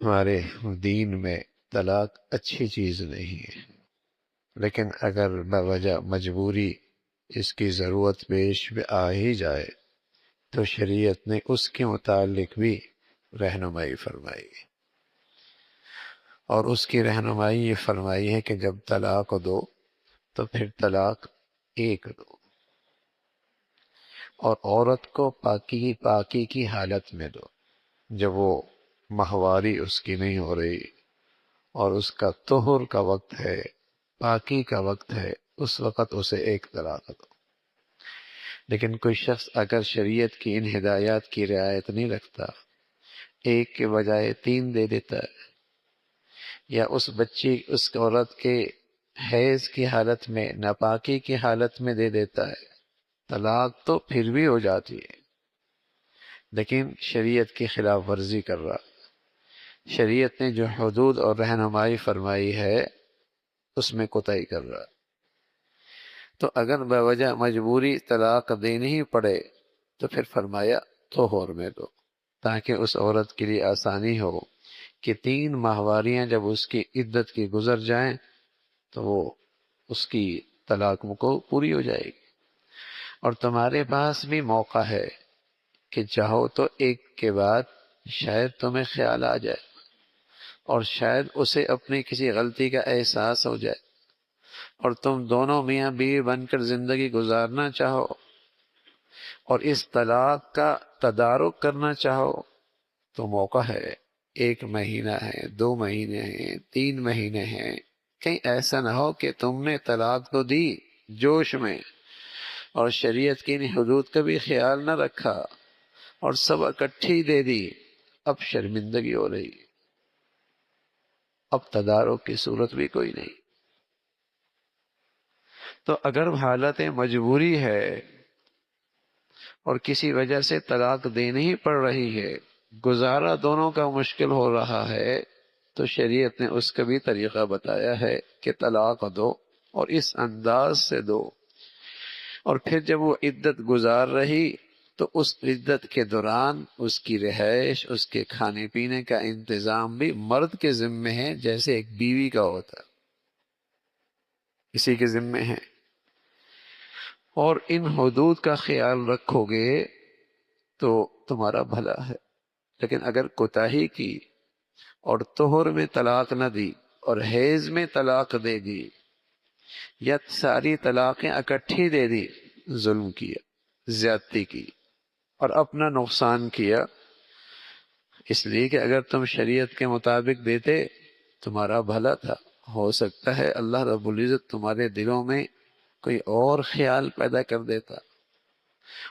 ہمارے دین میں طلاق اچھی چیز نہیں ہے، لیکن اگر بوجہ مجبوری اس کی ضرورت پیش میں آ ہی جائے تو شریعت نے اس کے متعلق بھی رہنمائی فرمائی، اور اس کی رہنمائی یہ فرمائی ہے کہ جب طلاق دو تو پھر طلاق ایک دو، اور عورت کو پاکی کی حالت میں دو، جب وہ ماہواری اس کی نہیں ہو رہی اور اس کا طہر کا وقت ہے، پاکی کا وقت ہے، اس وقت اسے ایک طلاق دو۔ لیکن کوئی شخص اگر شریعت کی ان ہدایات کی رعایت نہیں رکھتا، ایک کے بجائے 3 دے دیتا ہے، یا اس عورت کے حیض کی حالت میں، ناپاکی کی حالت میں دے دیتا ہے، طلاق تو پھر بھی ہو جاتی ہے، لیکن شریعت کی خلاف ورزی کر رہا۔ شریعت نے جو حدود اور رہنمائی فرمائی ہے اس میں کوتاہی کر رہا۔ تو اگر بوجہ مجبوری طلاق دینی ہی پڑے تو پھر فرمایا طہور میں دو، تاکہ اس عورت کے لیے آسانی ہو کہ 3 ماہواریاں جب اس کی عدت کی گزر جائیں تو وہ اس کی طلاق کو پوری ہو جائے گی، اور تمہارے پاس بھی موقع ہے کہ چاہو تو ایک کے بعد شاید تمہیں خیال آ جائے، اور شاید اسے اپنی کسی غلطی کا احساس ہو جائے، اور تم دونوں میاں بیوی بن کر زندگی گزارنا چاہو اور اس طلاق کا تدارک کرنا چاہو تو موقع ہے۔ 1 مہینہ ہے، 2 مہینے ہیں، 3 مہینے ہیں، کہیں ایسا نہ ہو کہ تم نے طلاق تو دی جوش میں اور شریعت کی حدود کا بھی خیال نہ رکھا اور سب اکٹھی دے دی، اب شرمندگی ہو رہی، اب تدارک کی صورت بھی کوئی نہیں۔ تو اگر حالت مجبوری ہے اور کسی وجہ سے طلاق دینی ہی پڑ رہی ہے، گزارا دونوں کا مشکل ہو رہا ہے، تو شریعت نے اس کا بھی طریقہ بتایا ہے کہ طلاق دو اور اس انداز سے دو، اور پھر جب وہ عدت گزار رہی تو اس عدت کے دوران اس کی رہائش، اس کے کھانے پینے کا انتظام بھی مرد کے ذمے ہے، جیسے ایک بیوی کا ہوتا، اسی کے ذمے ہے۔ اور ان حدود کا خیال رکھو گے تو تمہارا بھلا ہے، لیکن اگر کوتاہی کی اور طہر میں طلاق نہ دی اور حیض میں طلاق دے دی یا ساری طلاقیں اکٹھی دے دی، ظلم کیا، زیادتی کی اور اپنا نقصان کیا، اس لیے کہ اگر تم شریعت کے مطابق دیتے تمہارا بھلا تھا، ہو سکتا ہے اللہ رب العزت تمہارے دلوں میں کوئی اور خیال پیدا کر دیتا،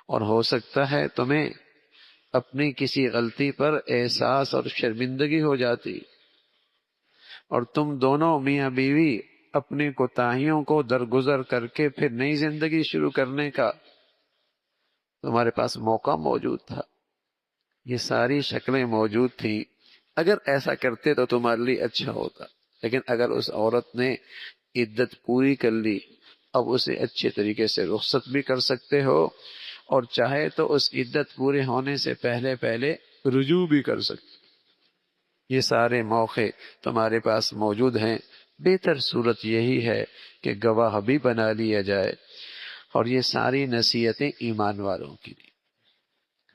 اور ہو سکتا ہے تمہیں اپنی کسی غلطی پر احساس اور شرمندگی ہو جاتی، اور تم دونوں میاں بیوی اپنی کوتاہیوں کو درگزر کر کے پھر نئی زندگی شروع کرنے کا تمہارے پاس موقع موجود تھا، یہ ساری شکلیں موجود تھیں۔ اگر ایسا کرتے تو تمہارے لیے اچھا ہوتا، لیکن اگر اس عورت نے عدت پوری کر لی، اب اسے اچھے طریقے سے رخصت بھی کر سکتے ہو، اور چاہے تو اس عدت پورے ہونے سے پہلے پہلے رجوع بھی کر سکتے، یہ سارے موقع تمہارے پاس موجود ہیں۔ بہتر صورت یہی ہے کہ گواہ بھی بنا لیا جائے، اور یہ ساری نصیحتیں ایمان والوں کی لیے،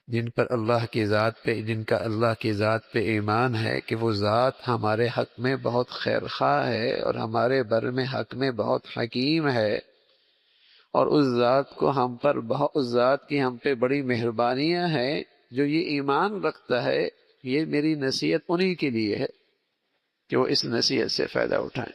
جن پر اللہ کی ذات پہ، جن کا اللہ کی ذات پہ ایمان ہے کہ وہ ذات ہمارے حق میں بہت خیر خواہ ہے اور ہمارے بر میں حق میں بہت حکیم ہے، اور اس ذات کو ہم پر اس ذات کی ہم پہ بڑی مہربانیاں ہیں، جو یہ ایمان رکھتا ہے، یہ میری نصیحت انہی کے لیے ہے کہ وہ اس نصیحت سے فائدہ اٹھائیں۔